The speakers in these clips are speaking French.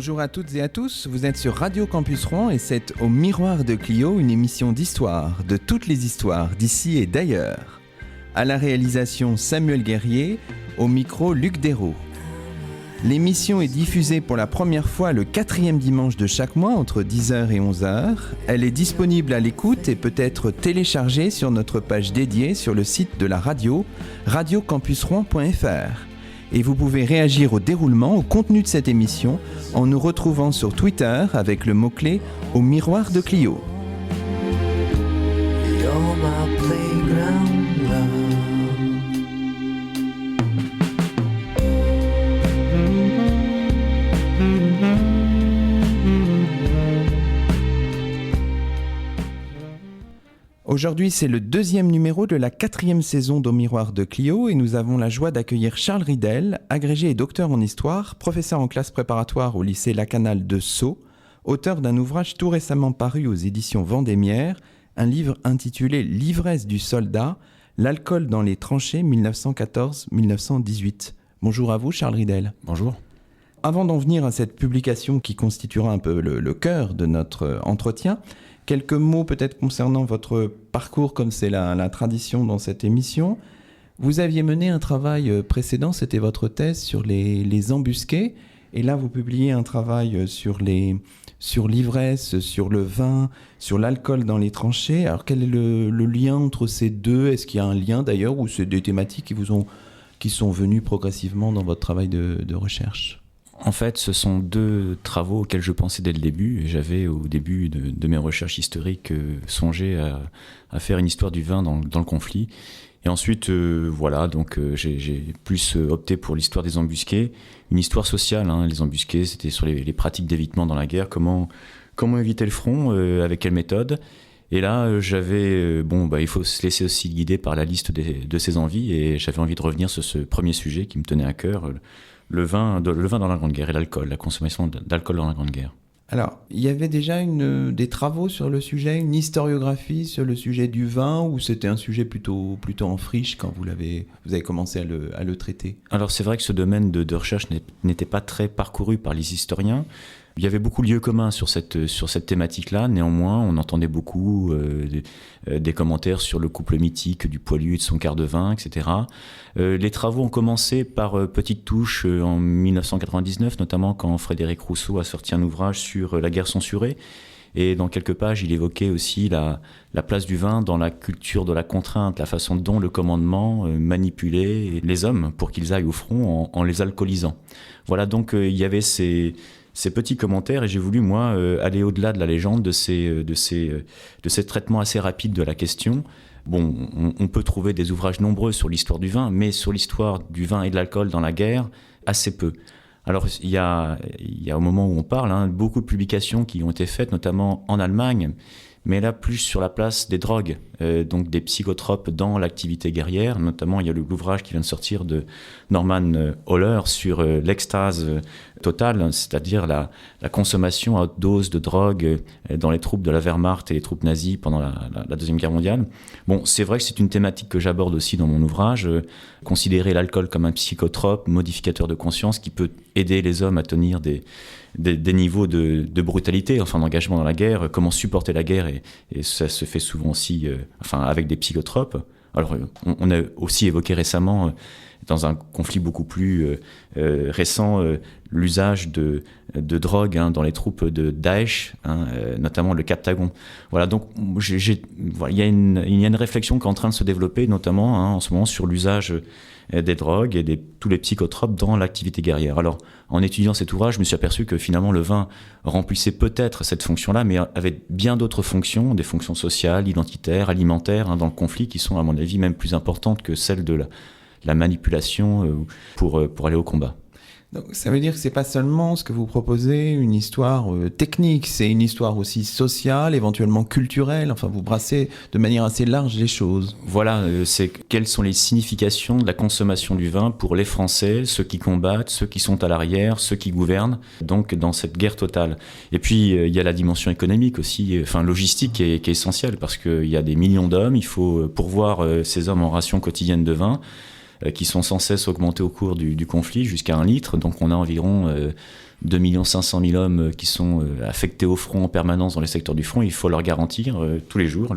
Bonjour à toutes et à tous, vous êtes sur Radio Campus Rouen et c'est Au Miroir de Clio, une émission d'histoire, de toutes les histoires d'ici et d'ailleurs. À la réalisation Samuel Guerrier, au micro Luc Dérault. L'émission est diffusée pour la première fois le 4e dimanche de chaque mois entre 10h et 11h. Elle est disponible à l'écoute et peut être téléchargée sur notre page dédiée sur le site de la radio, radiocampusrouen.fr. Et vous pouvez réagir au déroulement, au contenu de cette émission en nous retrouvant sur Twitter avec le mot-clé « Au miroir de Clio ». Aujourd'hui, c'est le 2e numéro de la 4e saison d'Au Miroir de Clio et nous avons la joie d'accueillir Charles Ridel, agrégé et docteur en histoire, professeur en classe préparatoire au lycée Lacanal de Sceaux, auteur d'un ouvrage tout récemment paru aux éditions Vendémiaire, un livre intitulé « L'ivresse du soldat, l'alcool dans les tranchées 1914-1918 ». Bonjour à vous, Charles Ridel. Bonjour. Avant d'en venir à cette publication qui constituera un peu le cœur de notre entretien, quelques mots peut-être concernant votre parcours, comme c'est la tradition dans cette émission. Vous aviez mené un travail précédent, c'était votre thèse sur les embusqués. Et là, vous publiez un travail sur l'ivresse, sur le vin, sur l'alcool dans les tranchées. Alors, quel est le lien entre ces deux ? Est-ce qu'il y a un lien d'ailleurs, ou c'est des thématiques qui sont venues progressivement dans votre travail de recherche ? En fait, ce sont deux travaux auxquels je pensais dès le début. J'avais, au début de mes recherches historiques, songé à faire une histoire du vin dans le conflit. Et ensuite, j'ai plus opté pour l'histoire des embusqués, une histoire sociale. Les embusqués, c'était sur les pratiques d'évitement dans la guerre, comment éviter le front, avec quelle méthode. Et là, il faut se laisser aussi guider par la liste de ses envies. Et j'avais envie de revenir sur ce premier sujet qui me tenait à cœur, le vin dans la Grande Guerre et l'alcool, la consommation d'alcool dans la Grande Guerre. Alors, il y avait déjà des travaux sur le sujet, une historiographie sur le sujet du vin, ou c'était un sujet plutôt en friche quand vous avez commencé à le traiter ? Alors, c'est vrai que ce domaine de recherche n'était pas très parcouru par les historiens. Il y avait beaucoup de lieux communs sur cette thématique-là. Néanmoins, on entendait beaucoup des commentaires sur le couple mythique du poilu et de son quart de vin, etc. Les travaux ont commencé par petites touches en 1999, notamment quand Frédéric Rousseau a sorti un ouvrage sur la guerre censurée. Et dans quelques pages, il évoquait aussi la place du vin dans la culture de la contrainte, la façon dont le commandement manipulait les hommes pour qu'ils aillent au front en les alcoolisant. Voilà, donc il y avait ces petits commentaires et j'ai voulu, moi, aller au-delà de la légende, de ces traitements assez rapides de la question. Bon, on peut trouver des ouvrages nombreux sur l'histoire du vin, mais sur l'histoire du vin et de l'alcool dans la guerre, assez peu. Alors, il y a au moment où on parle, beaucoup de publications qui ont été faites, notamment en Allemagne, mais là, plus sur la place des drogues, donc des psychotropes dans l'activité guerrière. Notamment, il y a l'ouvrage qui vient de sortir de Norman Ohler sur l'extase totale, c'est-à-dire la consommation à haute dose de drogue dans les troupes de la Wehrmacht et les troupes nazies pendant la Deuxième Guerre mondiale. Bon, c'est vrai que c'est une thématique que j'aborde aussi dans mon ouvrage, considérer l'alcool comme un psychotrope, modificateur de conscience qui peut aider les hommes à tenir des niveaux de brutalité, enfin d'engagement dans la guerre, comment supporter la guerre, et ça se fait souvent aussi avec des psychotropes. Alors on a aussi évoqué récemment, dans un conflit beaucoup plus récent, l'usage de drogue dans les troupes de Daesh, notamment le Captagon. Voilà, donc il y a une réflexion qui est en train de se développer, notamment en ce moment sur l'usage des drogues et tous les psychotropes dans l'activité guerrière. Alors, en étudiant cet ouvrage, je me suis aperçu que finalement le vin remplissait peut-être cette fonction-là, mais avait bien d'autres fonctions, des fonctions sociales, identitaires, alimentaires, dans le conflit, qui sont à mon avis même plus importantes que celles de la manipulation pour aller au combat. Donc, ça veut dire que c'est pas seulement ce que vous proposez, une histoire technique, c'est une histoire aussi sociale, éventuellement culturelle, enfin vous brassez de manière assez large les choses. Voilà, c'est quelles sont les significations de la consommation du vin pour les Français, ceux qui combattent, ceux qui sont à l'arrière, ceux qui gouvernent, donc dans cette guerre totale. Et puis il y a la dimension économique aussi, logistique qui est essentielle, parce qu'il y a des millions d'hommes, il faut pourvoir ces hommes en ration quotidienne de vin. qui sont sans cesse augmentées au cours du conflit jusqu'à 1 litre. Donc on a environ 2 500 000 hommes qui sont affectés au front en permanence dans les secteurs du front. Il faut leur garantir tous les jours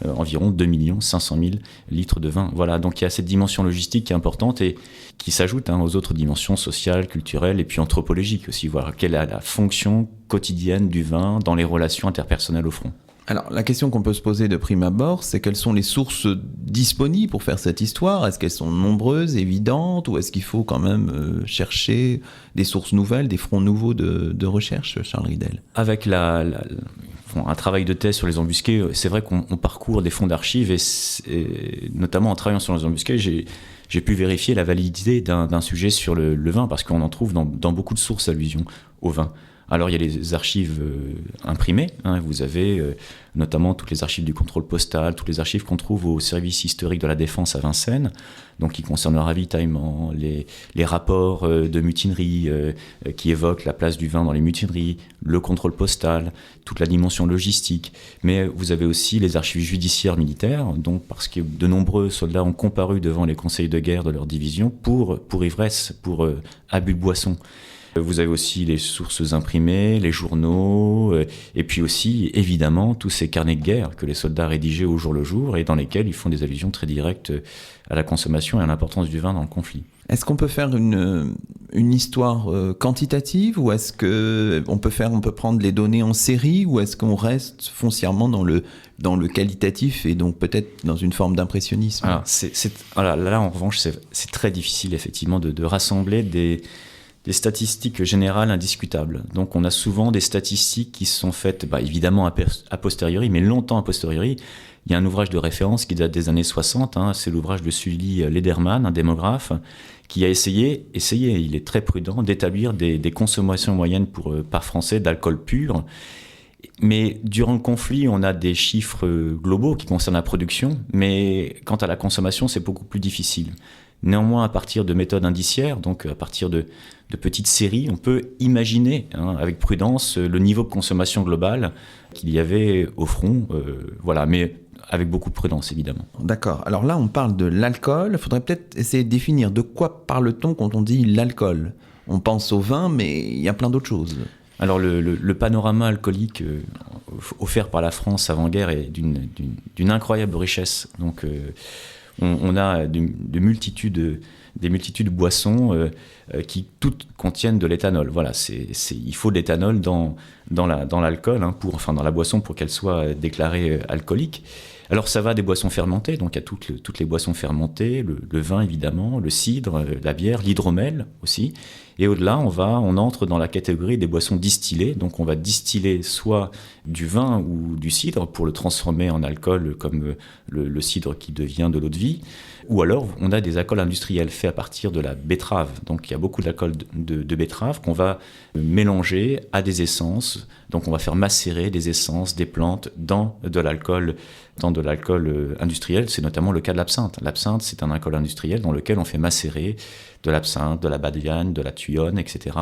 environ 2 500 000 litres de vin. Voilà, donc il y a cette dimension logistique qui est importante et qui s'ajoute aux autres dimensions sociales, culturelles et puis anthropologiques aussi. Voilà, quelle est la fonction quotidienne du vin dans les relations interpersonnelles au front. Alors, la question qu'on peut se poser de prime abord, c'est quelles sont les sources disponibles pour faire cette histoire ? Est-ce qu'elles sont nombreuses, évidentes, ou est-ce qu'il faut quand même chercher des sources nouvelles, des fronts nouveaux de recherche, Charles Ridel ? Avec un travail de thèse sur les embusqués, c'est vrai qu'on parcourt des fonds d'archives et notamment en travaillant sur les embusqués, j'ai pu vérifier la validité d'un sujet sur le vin parce qu'on en trouve dans beaucoup de sources allusions au vin. Alors il y a les archives imprimées, vous avez notamment toutes les archives du contrôle postal, toutes les archives qu'on trouve au service historique de la Défense à Vincennes, donc qui concernent le ravitaillement, les rapports de mutinerie qui évoquent la place du vin dans les mutineries, le contrôle postal, toute la dimension logistique. Mais vous avez aussi les archives judiciaires militaires, donc parce que de nombreux soldats ont comparu devant les conseils de guerre de leur division pour ivresse, pour abus de boisson. Vous avez aussi les sources imprimées, les journaux, et puis aussi, évidemment, tous ces carnets de guerre que les soldats rédigeaient au jour le jour et dans lesquels ils font des allusions très directes à la consommation et à l'importance du vin dans le conflit. Est-ce qu'on peut faire une histoire quantitative ou est-ce qu'on peut prendre les données en série ou est-ce qu'on reste foncièrement dans le qualitatif et donc peut-être dans une forme d'impressionnisme ? Alors, là, en revanche, c'est très difficile effectivement de rassembler des statistiques générales indiscutables. Donc on a souvent des statistiques qui sont faites évidemment a posteriori, mais longtemps a posteriori. Il y a un ouvrage de référence qui date des années 60, c'est l'ouvrage de Sully Lederman, un démographe, qui a essayé, il est très prudent, d'établir des consommations moyennes par Français d'alcool pur. Mais durant le conflit, on a des chiffres globaux qui concernent la production, mais quant à la consommation, c'est beaucoup plus difficile. Néanmoins, à partir de méthodes indiciaires, donc à partir de petites séries, on peut imaginer avec prudence le niveau de consommation globale qu'il y avait au front, mais avec beaucoup de prudence évidemment. D'accord. Alors là, on parle de l'alcool. Il faudrait peut-être essayer de définir de quoi parle-t-on quand on dit l'alcool. On pense au vin, mais il y a plein d'autres choses. Alors le panorama alcoolique offert par la France avant-guerre est d'une incroyable richesse. Donc on a des multitudes de boissons qui toutes contiennent de l'éthanol. Voilà, il faut de l'éthanol dans l'alcool, dans la boisson pour qu'elle soit déclarée alcoolique. Alors ça va des boissons fermentées, donc il y a toutes les boissons fermentées, le vin évidemment, le cidre, la bière, l'hydromel aussi. Et au-delà, on entre dans la catégorie des boissons distillées. Donc on va distiller soit du vin ou du cidre pour le transformer en alcool comme le cidre qui devient de l'eau de vie. Ou alors on a des alcools industriels faits à partir de la betterave. Donc il y a beaucoup d'alcools de betterave qu'on va mélanger à des essences. Donc on va faire macérer des essences, des plantes dans de l'alcool industriel. C'est notamment le cas de l'absinthe. L'absinthe, c'est un alcool industriel dans lequel on fait macérer de l'absinthe, de la badiane, de la tuyonne, etc.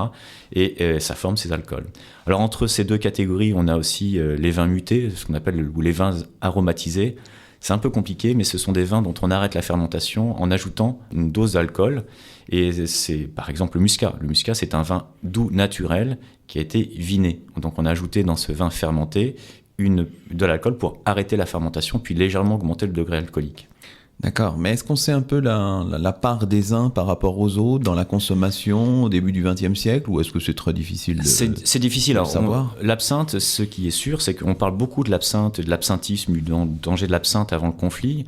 Et ça forme ces alcools. Alors entre ces deux catégories, on a aussi les vins mutés, ce qu'on appelle ou les vins aromatisés. C'est un peu compliqué, mais ce sont des vins dont on arrête la fermentation en ajoutant une dose d'alcool. Et c'est par exemple le muscat. Le muscat, c'est un vin doux naturel qui a été viné. Donc on a ajouté dans ce vin fermenté de l'alcool pour arrêter la fermentation, puis légèrement augmenter le degré alcoolique. D'accord, mais est-ce qu'on sait un peu la part des uns par rapport aux autres dans la consommation au début du XXe siècle, ou est-ce que c'est très difficile C'est difficile de savoir. L'absinthe, ce qui est sûr, c'est qu'on parle beaucoup de l'absinthe, de l'absinthisme, du danger de l'absinthe avant le conflit.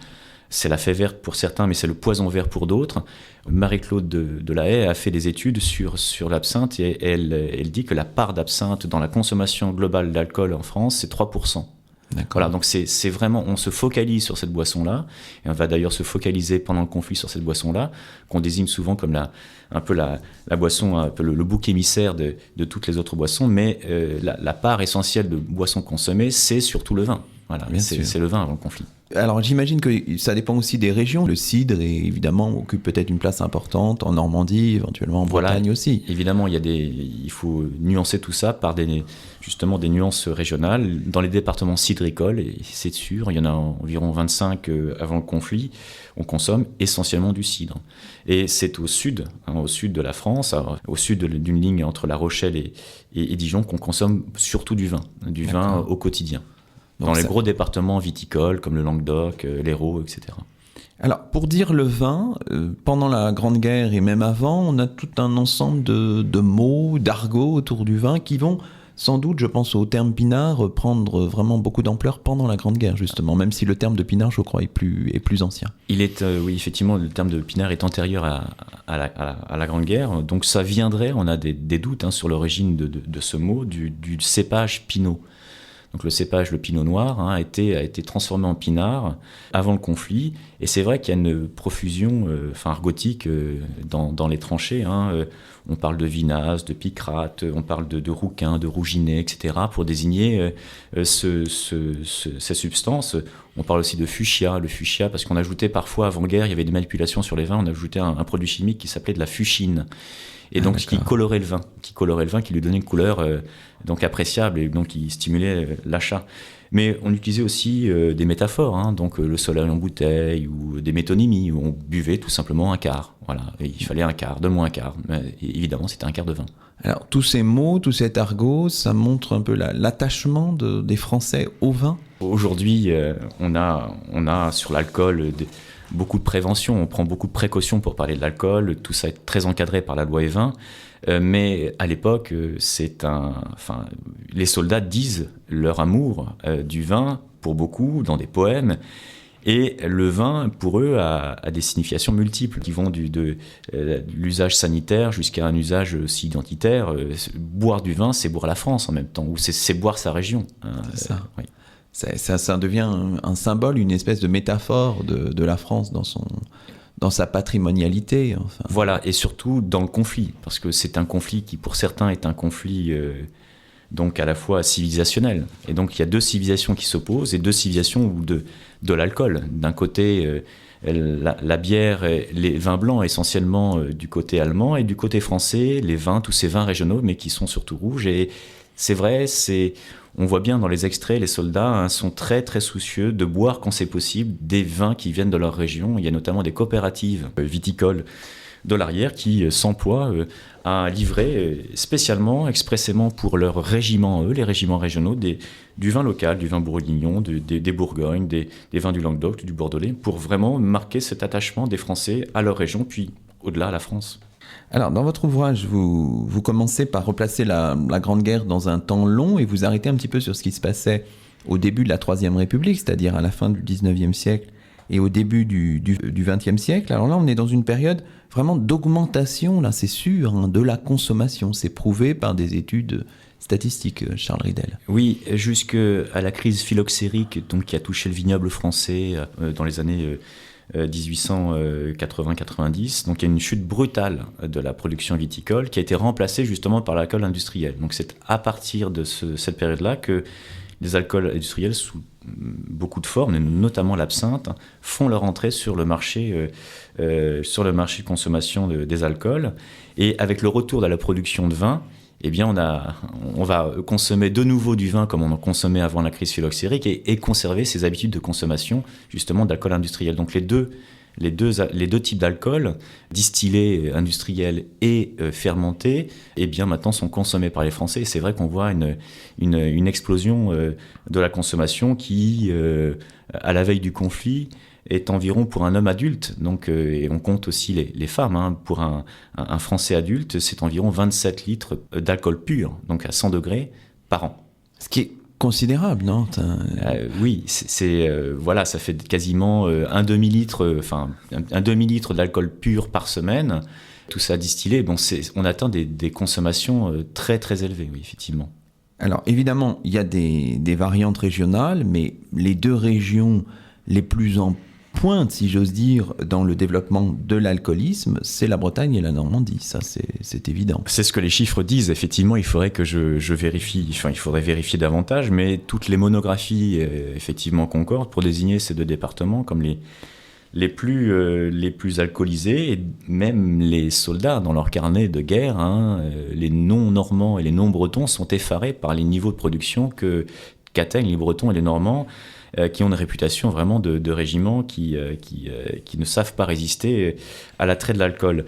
C'est la fée verte pour certains, mais c'est le poison vert pour d'autres. Marie-Claude de la Haye a fait des études sur l'absinthe et elle dit que la part d'absinthe dans la consommation globale d'alcool en France, c'est 3%. D'accord. Voilà, donc c'est vraiment, on se focalise sur cette boisson-là, et on va d'ailleurs se focaliser pendant le conflit sur cette boisson-là, qu'on désigne souvent comme la boisson, un peu le bouc émissaire de toutes les autres boissons, mais la part essentielle de boissons consommées, c'est surtout le vin. Voilà, Bien sûr. c'est le vin avant le conflit. Alors j'imagine que ça dépend aussi des régions. Le cidre, évidemment, occupe peut-être une place importante en Normandie, éventuellement en Bretagne aussi. Évidemment, il faut nuancer tout ça par justement des nuances régionales. Dans les départements cidricoles, et c'est sûr, il y en a environ 25 avant le conflit, on consomme essentiellement du cidre. Et c'est au sud de la France, au sud d'une ligne entre La Rochelle et Dijon, qu'on consomme surtout du vin au quotidien. Dans les gros départements viticoles comme le Languedoc, l'Hérault, etc. Alors, pour dire le vin, pendant la Grande Guerre et même avant, on a tout un ensemble de mots, d'argots autour du vin qui vont sans doute, je pense au terme pinard, prendre vraiment beaucoup d'ampleur pendant la Grande Guerre, justement, même si le terme de pinard, je crois, est plus ancien. Oui, effectivement, le terme de pinard est antérieur à la Grande Guerre. Donc ça viendrait, on a des doutes sur l'origine de ce mot, du cépage pinot. Donc le cépage, le pinot noir, a été transformé en pinard avant le conflit. Et c'est vrai qu'il y a une profusion argotique dans les tranchées. On parle de vinasse, de picrate, on parle de rouquin, de rouginet, etc. pour désigner ces substances. On parle aussi de fuchsia. Le fuchsia, parce qu'on ajoutait parfois, avant-guerre, il y avait des manipulations sur les vins, on ajoutait un produit chimique qui s'appelait de la fuchine. Et donc, qui colorait le vin, qui lui donnait une couleur donc appréciable et donc qui stimulait l'achat. Mais on utilisait aussi des métaphores, donc le soleil en bouteille ou des métonymies, où on buvait tout simplement un quart. Voilà, et il fallait un quart, donne-moi un quart. Et évidemment, c'était un quart de vin. Alors, tous ces mots, tout cet argot, ça montre un peu l'attachement des Français au vin. Aujourd'hui, on a sur l'alcool beaucoup de prévention, on prend beaucoup de précautions pour parler de l'alcool, tout ça est très encadré par la loi E20, mais à l'époque, les soldats disent leur amour du vin, pour beaucoup, dans des poèmes, et le vin, pour eux, a des significations multiples, qui vont de l'usage sanitaire jusqu'à un usage aussi identitaire. Boire du vin, c'est boire la France en même temps, ou c'est boire sa région. C'est ça. Oui. Ça devient un symbole, une espèce de métaphore de la France dans sa patrimonialité. Enfin. Voilà, et surtout dans le conflit, parce que c'est un conflit qui, pour certains, est un conflit donc à la fois civilisationnel. Et donc il y a deux civilisations qui s'opposent, et deux civilisations de l'alcool. D'un côté, la bière et les vins blancs essentiellement du côté allemand, et du côté français, tous ces vins régionaux, mais qui sont surtout rouges. Et c'est vrai, on voit bien dans les extraits, les soldats sont très très soucieux de boire quand c'est possible des vins qui viennent de leur région. Il y a notamment des coopératives viticoles de l'arrière qui s'emploient à livrer spécialement, expressément pour leurs régiments, les régiments régionaux, du vin local, du vin bourguignon, des Bourgognes, des vins du Languedoc, du Bordelais, pour vraiment marquer cet attachement des Français à leur région, puis au-delà à la France. Alors, dans votre ouvrage, vous commencez par replacer la Grande Guerre dans un temps long et vous arrêtez un petit peu sur ce qui se passait au début de la Troisième République, c'est-à-dire à la fin du XIXe siècle et au début du XXe siècle. Alors là, on est dans une période vraiment d'augmentation, là, c'est sûr, de la consommation. C'est prouvé par des études statistiques, Charles Ridel. Oui, jusqu'à la crise phylloxérique, donc, qui a touché le vignoble français dans les années 1880-90, donc il y a une chute brutale de la production viticole qui a été remplacée justement par l'alcool industriel. Donc c'est à partir de cette période-là que les alcools industriels sous beaucoup de formes, notamment l'absinthe, font leur entrée sur le marché de consommation des alcools. Et avec le retour de la production de vin, eh bien on va consommer de nouveau du vin comme on en consommait avant la crise phylloxérique et conserver ses habitudes de consommation justement d'alcool industriel. Donc les deux types d'alcool, distillés, industriels et fermentés, eh bien maintenant sont consommés par les Français. Et c'est vrai qu'on voit une explosion de la consommation qui, à la veille du conflit, est environ pour un homme adulte, donc, et on compte aussi les femmes, pour un Français adulte, c'est environ 27 litres d'alcool pur, donc à 100 degrés par an. Ce qui est considérable, non ? Oui, voilà, ça fait quasiment un demi-litre d'alcool pur par semaine, tout ça distillé, on atteint des consommations très très élevées, oui, effectivement. Alors évidemment, il y a des variantes régionales, mais les deux régions les plus en pointe, si j'ose dire, dans le développement de l'alcoolisme, c'est la Bretagne et la Normandie. Ça, c'est évident. C'est ce que les chiffres disent. Effectivement, il faudrait que je vérifie. Enfin, il faudrait vérifier davantage, mais toutes les monographies, effectivement, concordent pour désigner ces deux départements comme les plus alcoolisés, et même les soldats dans leur carnet de guerre, les non-normands et les non-bretons sont effarés par les niveaux de production qu'atteignent les Bretons et les Normands, qui ont une réputation vraiment de régiments qui ne savent pas résister à l'attrait de l'alcool.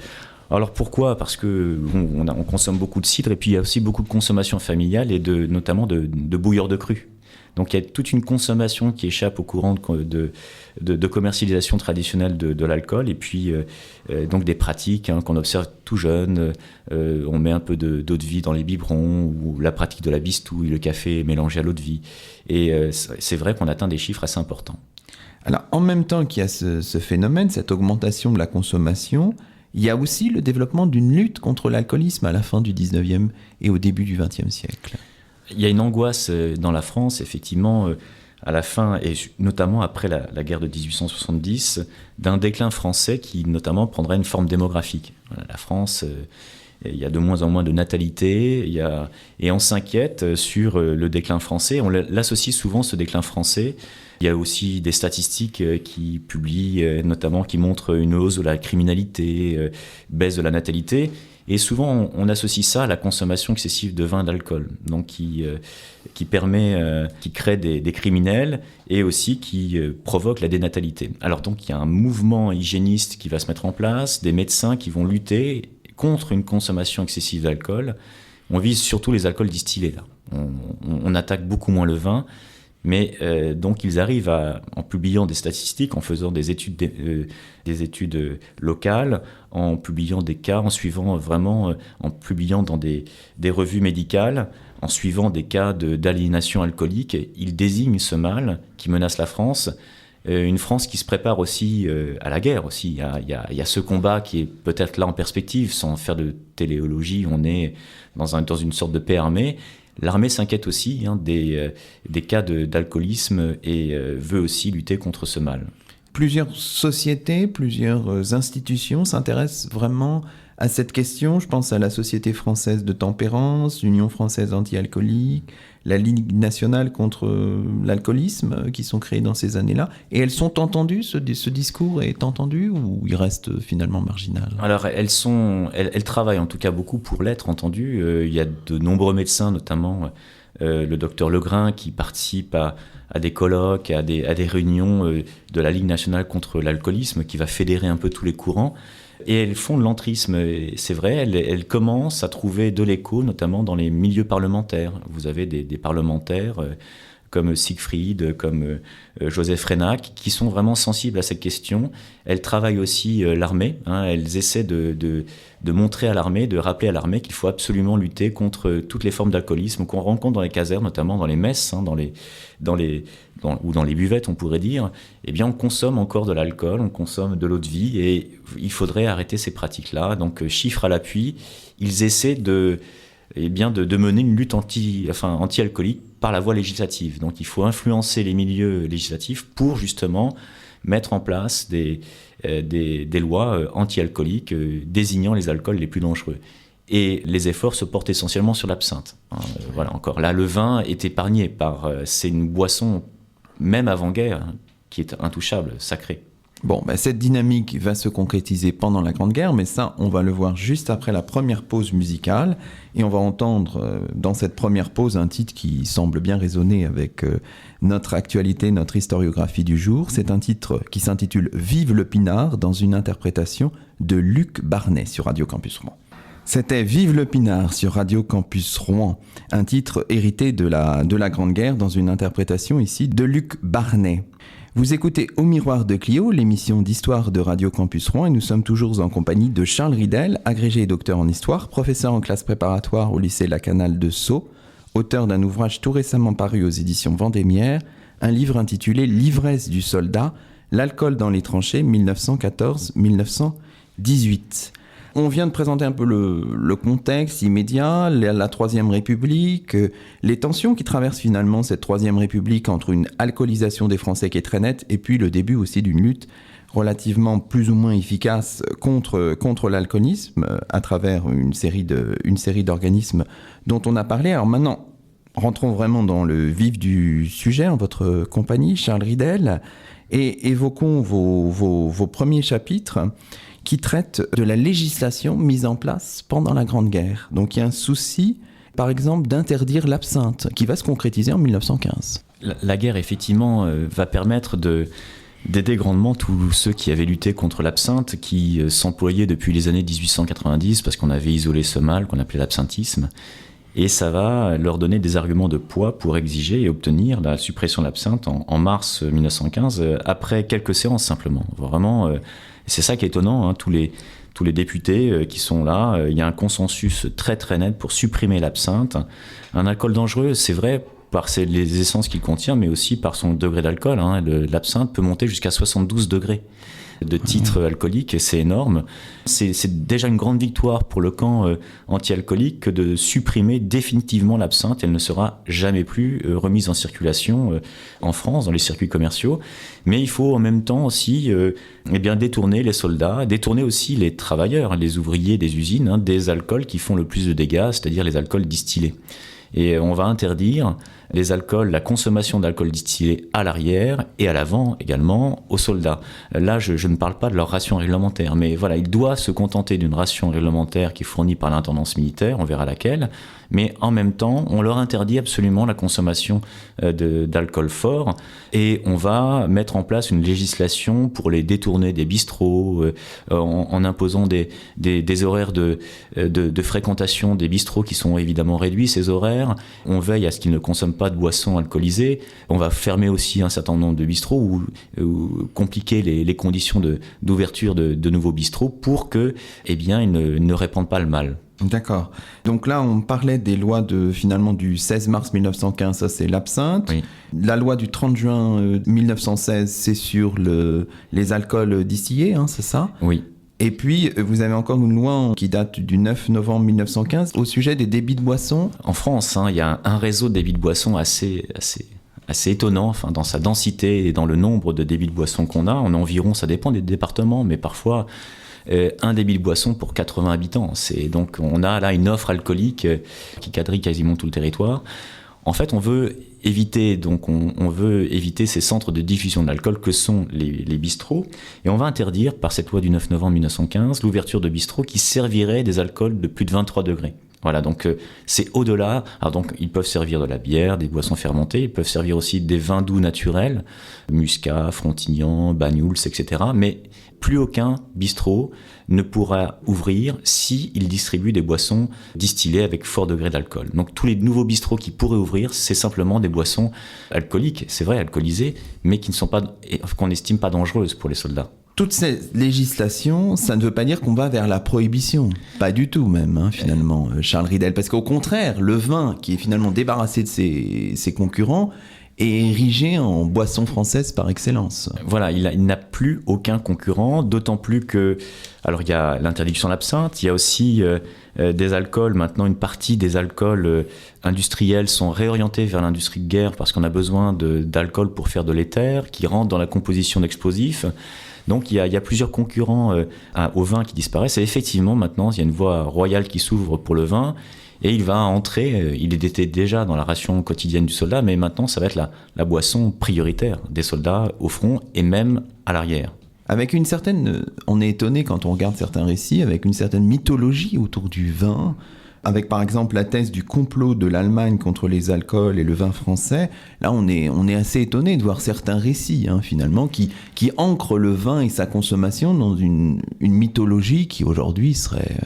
Alors pourquoi ? Parce que on consomme beaucoup de cidre, et puis il y a aussi beaucoup de consommation familiale et notamment de bouilleurs de cru. Donc il y a toute une consommation qui échappe au courant de commercialisation traditionnelle de l'alcool, et puis donc des pratiques qu'on observe tout jeune. On met un peu d'eau de vie dans les biberons, ou la pratique de la bistouille, le café mélangé à l'eau de vie. Et c'est vrai qu'on atteint des chiffres assez importants. Alors en même temps qu'il y a ce phénomène, cette augmentation de la consommation, il y a aussi le développement d'une lutte contre l'alcoolisme à la fin du 19e et au début du 20e siècle. Il y a une angoisse dans la France, effectivement, à la fin, et notamment après la guerre de 1870, d'un déclin français qui, notamment, prendrait une forme démographique. Voilà, la France, il y a de moins en moins de natalité, et on s'inquiète sur le déclin français. On l'associe souvent, ce déclin français. Il y a aussi des statistiques qui publient, notamment, qui montrent une hausse de la criminalité, baisse de la natalité. Et souvent, on associe ça à la consommation excessive de vin, d'alcool, donc qui crée des criminels, et aussi qui provoque la dénatalité. Alors donc, il y a un mouvement hygiéniste qui va se mettre en place, des médecins qui vont lutter contre une consommation excessive d'alcool. On vise surtout les alcools distillés, là. On attaque beaucoup moins le vin. Mais donc ils arrivent en publiant des statistiques, en faisant des études locales, en publiant des cas, en publiant dans des revues médicales, en suivant des cas d'aliénation alcoolique. Ils désignent ce mal qui menace la France, une France qui se prépare aussi à la guerre aussi. Il y a ce combat qui est peut-être là en perspective, sans faire de téléologie. On est dans une sorte de paix armée. L'armée s'inquiète aussi des cas d'alcoolisme, et veut aussi lutter contre ce mal. Plusieurs sociétés, plusieurs institutions s'intéressent vraiment à cette question. Je pense à la Société française de tempérance, l'Union française anti-alcoolique, la Ligue nationale contre l'alcoolisme, qui sont créées dans ces années-là. Et elles sont entendues, ce discours est entendu, ou il reste finalement marginal ? Alors elles travaillent en tout cas beaucoup pour l'être entendu. Il y a de nombreux médecins, notamment le docteur Legrain, qui participe à des colloques, à des réunions de la Ligue nationale contre l'alcoolisme, qui va fédérer un peu tous les courants. Et elles font de l'entrisme, et c'est vrai, elles commencent à trouver de l'écho, notamment dans les milieux parlementaires. Vous avez des parlementaires comme Siegfried, comme Joseph Reynac, qui sont vraiment sensibles à cette question. Elles travaillent aussi l'armée, elles essaient de montrer à l'armée, de rappeler à l'armée qu'il faut absolument lutter contre toutes les formes d'alcoolisme qu'on rencontre dans les casernes, notamment dans les messes, ou dans les buvettes, on pourrait dire. Eh bien, on consomme encore de l'alcool, on consomme de l'eau de vie, et il faudrait arrêter ces pratiques-là. Donc, chiffres à l'appui, ils essaient de mener une lutte anti-alcoolique par la voie législative. Donc il faut influencer les milieux législatifs pour justement mettre en place des lois anti-alcooliques désignant les alcools les plus dangereux. Et les efforts se portent essentiellement sur l'absinthe. Voilà, encore là, le vin est épargné c'est une boisson, même avant-guerre, qui est intouchable, sacrée. Bon, cette dynamique va se concrétiser pendant la Grande Guerre, mais ça, on va le voir juste après la première pause musicale. Et on va entendre dans cette première pause un titre qui semble bien résonner avec notre actualité, notre historiographie du jour. C'est un titre qui s'intitule « Vive le Pinard » dans une interprétation de Luc Barnet sur Radio Campus Rouen. C'était « Vive le Pinard » sur Radio Campus Rouen, un titre hérité de la Grande Guerre dans une interprétation ici de Luc Barnet. Vous écoutez Au Miroir de Clio, l'émission d'histoire de Radio Campus Rouen, et nous sommes toujours en compagnie de Charles Ridel, agrégé et docteur en histoire, professeur en classe préparatoire au lycée Lacanal de Sceaux, auteur d'un ouvrage tout récemment paru aux éditions Vendémiaire, un livre intitulé « L'ivresse du soldat, l'alcool dans les tranchées 1914-1918 ». On vient de présenter un peu le contexte immédiat, la Troisième République, les tensions qui traversent finalement cette Troisième République entre une alcoolisation des Français qui est très nette et puis le début aussi d'une lutte relativement plus ou moins efficace contre l'alcoolisme à travers une série d'organismes dont on a parlé. Alors maintenant, rentrons vraiment dans le vif du sujet en votre compagnie, Charles Ridel, et évoquons vos premiers chapitres qui traitent de la législation mise en place pendant la Grande Guerre. Donc il y a un souci, par exemple, d'interdire l'absinthe, qui va se concrétiser en 1915. La guerre, effectivement, va permettre d'aider grandement tous ceux qui avaient lutté contre l'absinthe, qui s'employaient depuis les années 1890, parce qu'on avait isolé ce mal qu'on appelait l'absinthisme. Et ça va leur donner des arguments de poids pour exiger et obtenir la suppression de l'absinthe en mars 1915, après quelques séances simplement. Vraiment, c'est ça qui est étonnant, hein, tous les députés qui sont là, il y a un consensus très très net pour supprimer l'absinthe. Un alcool dangereux, c'est vrai, par les essences qu'il contient, mais aussi par son degré d'alcool. Hein. L'absinthe peut monter jusqu'à 72 degrés de titre alcoolique, c'est énorme. C'est déjà une grande victoire pour le camp anti-alcoolique que de supprimer définitivement l'absinthe. Elle ne sera jamais plus remise en circulation en France, dans les circuits commerciaux. Mais il faut en même temps aussi détourner les soldats, détourner aussi les travailleurs, les ouvriers des usines, hein, des alcools qui font le plus de dégâts, c'est-à-dire les alcools distillés. Et on va interdire les alcools, la consommation d'alcool distillé à l'arrière et à l'avant également aux soldats. Là, je ne parle pas de leur ration réglementaire, mais voilà, il doit se contenter d'une ration réglementaire qui est fournie par l'intendance militaire, on verra laquelle, mais en même temps, on leur interdit absolument la consommation d'alcool fort et on va mettre en place une législation pour les détourner des bistrots en imposant des horaires de fréquentation des bistrots qui sont évidemment réduits, ces horaires. On veille à ce qu'ils ne consomment pas de boissons alcoolisées. On va fermer aussi un certain nombre de bistrots ou compliquer les conditions d'ouverture de nouveaux bistrots pour que, ils ne répandent pas le mal. D'accord. Donc là, on parlait des lois finalement du 16 mars 1915, ça c'est l'absinthe. Oui. La loi du 30 juin 1916, c'est sur les alcools distillés, hein, c'est ça ? Oui. Et puis, vous avez encore une loi qui date du 9 novembre 1915 au sujet des débits de boissons. En France, il y a un réseau de débits de boissons assez étonnant, enfin, dans sa densité et dans le nombre de débits de boissons qu'on a. On a environ, ça dépend des départements, mais parfois un débit de boisson pour 80 habitants. Donc on a là une offre alcoolique qui quadrille quasiment tout le territoire. En fait, on veut éviter ces centres de diffusion de l'alcool que sont les bistrots, et on va interdire par cette loi du 9 novembre 1915 l'ouverture de bistrots qui serviraient des alcools de plus de 23 degrés. Voilà, donc c'est au-delà. Alors donc ils peuvent servir de la bière, des boissons fermentées, ils peuvent servir aussi des vins doux naturels, Muscat, Frontignan, Banyuls, etc. Mais plus aucun bistrot ne pourra ouvrir s'il distribue des boissons distillées avec fort degré d'alcool. Donc tous les nouveaux bistrots qui pourraient ouvrir, c'est simplement des boissons alcooliques, c'est vrai, alcoolisées, mais qu'on n'estime pas dangereuses pour les soldats. Toute cette législation, ça ne veut pas dire qu'on va vers la prohibition. Pas du tout même, hein, finalement, Charles Ridel. Parce qu'au contraire, le vin, qui est finalement débarrassé de ses concurrents, est érigé en boisson française par excellence. Voilà, il n'a plus aucun concurrent, d'autant plus que... Alors il y a l'interdiction de l'absinthe, il y a aussi des alcools. Maintenant, une partie des alcools industriels sont réorientés vers l'industrie de guerre parce qu'on a besoin d'alcool pour faire de l'éther, qui rentre dans la composition d'explosifs. Donc il y a plusieurs concurrents au vin qui disparaissent. Et effectivement, maintenant, il y a une voie royale qui s'ouvre pour le vin. Et il va entrer, il était déjà dans la ration quotidienne du soldat, mais maintenant ça va être la boisson prioritaire des soldats au front et même à l'arrière. Avec une certaine, on est étonné quand on regarde certains récits, avec une certaine mythologie autour du vin, avec par exemple la thèse du complot de l'Allemagne contre les alcools et le vin français. Là on est assez étonné de voir certains récits finalement qui ancrent le vin et sa consommation dans une mythologie qui aujourd'hui serait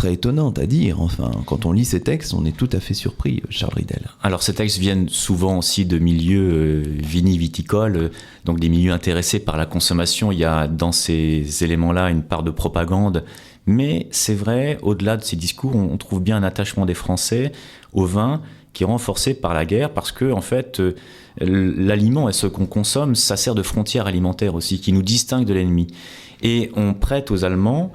étonnante à dire. Enfin, quand on lit ces textes, on est tout à fait surpris, Charles Ridel. Alors, ces textes viennent souvent aussi de milieux vini-viticoles, donc des milieux intéressés par la consommation. Il y a dans ces éléments-là une part de propagande. Mais c'est vrai, au-delà de ces discours, on trouve bien un attachement des Français au vin qui est renforcé par la guerre parce que, en fait, l'aliment et ce qu'on consomme, ça sert de frontière alimentaire aussi, qui nous distingue de l'ennemi. Et on prête aux Allemands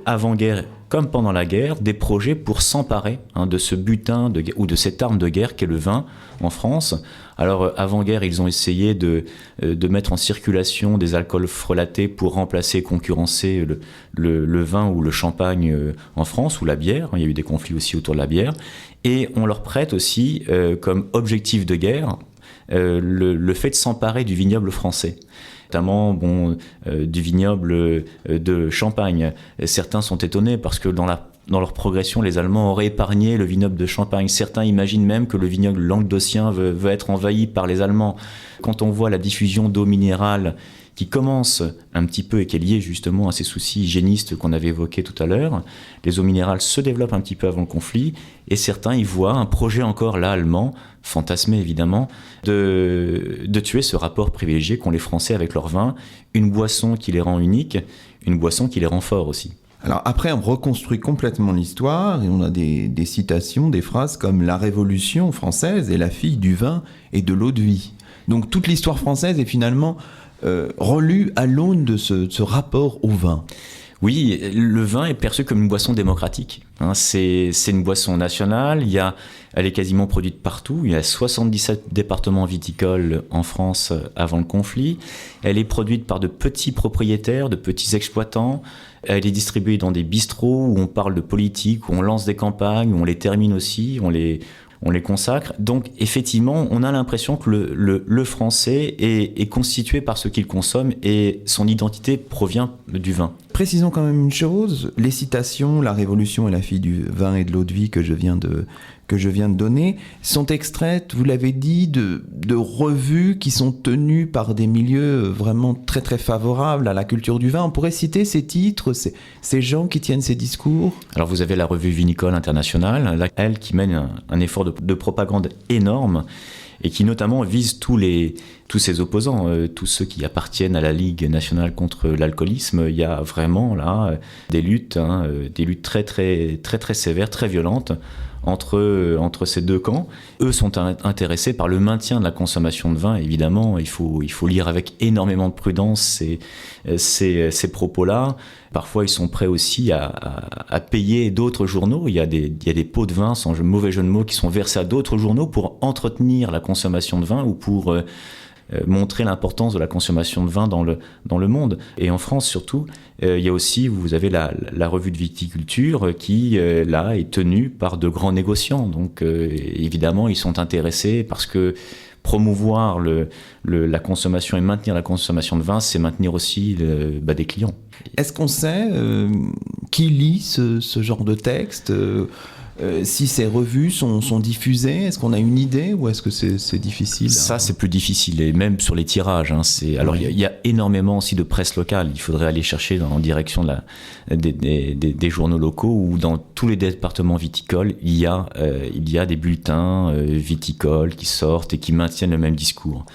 avant-guerre comme pendant la guerre, des projets pour s'emparer de ce butin ou de cette arme de guerre qu'est le vin en France. Alors, avant-guerre, ils ont essayé de mettre en circulation des alcools frelatés pour remplacer et concurrencer le vin ou le champagne en France, ou la bière. Il y a eu des conflits aussi autour de la bière. Et on leur prête aussi, comme objectif de guerre, le fait de s'emparer du vignoble français, notamment du vignoble de Champagne. Certains sont étonnés parce que dans leur progression, les Allemands auraient épargné le vignoble de Champagne. Certains imaginent même que le vignoble languedocien veut être envahi par les Allemands. Quand on voit la diffusion d'eau minérale qui commence un petit peu et qui est liée justement à ces soucis hygiénistes qu'on avait évoqués tout à l'heure, les eaux minérales se développent un petit peu avant le conflit et certains y voient un projet encore là allemand, fantasmé évidemment, de tuer ce rapport privilégié qu'ont les Français avec leur vin, une boisson qui les rend uniques, une boisson qui les rend forts aussi. Alors après, on reconstruit complètement l'histoire et on a des citations, des phrases comme « La Révolution française est la fille du vin et de l'eau de vie ». Donc toute l'histoire française est finalement relue à l'aune de ce rapport au vin. Oui, le vin est perçu comme une boisson démocratique. C'est une boisson nationale, elle est quasiment produite partout. Il y a 77 départements viticoles en France avant le conflit. Elle est produite par de petits propriétaires, de petits exploitants. Elle est distribuée dans des bistrots où on parle de politique, où on lance des campagnes, où on les termine aussi, on les consacre. Donc effectivement, on a l'impression que le français est constitué par ce qu'il consomme et son identité provient du vin. Précisons quand même une chose, les citations « La Révolution est la fille du vin et de l'eau de vie » que je viens de donner sont extraites, vous l'avez dit, de revues qui sont tenues par des milieux vraiment très très favorables à la culture du vin. On pourrait citer ces titres, ces gens qui tiennent ces discours. Alors vous avez la revue Vinicole Internationale, elle qui mène un effort de propagande énorme et qui notamment vise tous ces opposants, tous ceux qui appartiennent à la Ligue nationale contre l'alcoolisme. Il y a vraiment là des luttes très très très très sévères, très violentes entre ces deux camps. Eux sont intéressés par le maintien de la consommation de vin. Évidemment, il faut lire avec énormément de prudence ces propos-là. Parfois, ils sont prêts aussi à payer d'autres journaux. Il y a des pots de vin, sans mauvais jeu de mots, qui sont versés à d'autres journaux pour entretenir la consommation de vin ou pour montrer l'importance de la consommation de vin dans le monde. Et en France surtout, il y a aussi, vous avez la revue de viticulture qui, là, est tenue par de grands négociants. Donc, évidemment, ils sont intéressés parce que promouvoir la consommation et maintenir la consommation de vin, c'est maintenir aussi des clients. Est-ce qu'on sait qui lit ce genre de texte si ces revues sont diffusées, est-ce qu'on a une idée ou est-ce que c'est difficile? Ça, c'est plus difficile, et même sur les tirages. Alors, il y a énormément aussi de presse locale. Il faudrait aller chercher en direction des journaux locaux où dans tous les départements viticoles, il y a des bulletins viticoles qui sortent et qui maintiennent le même discours.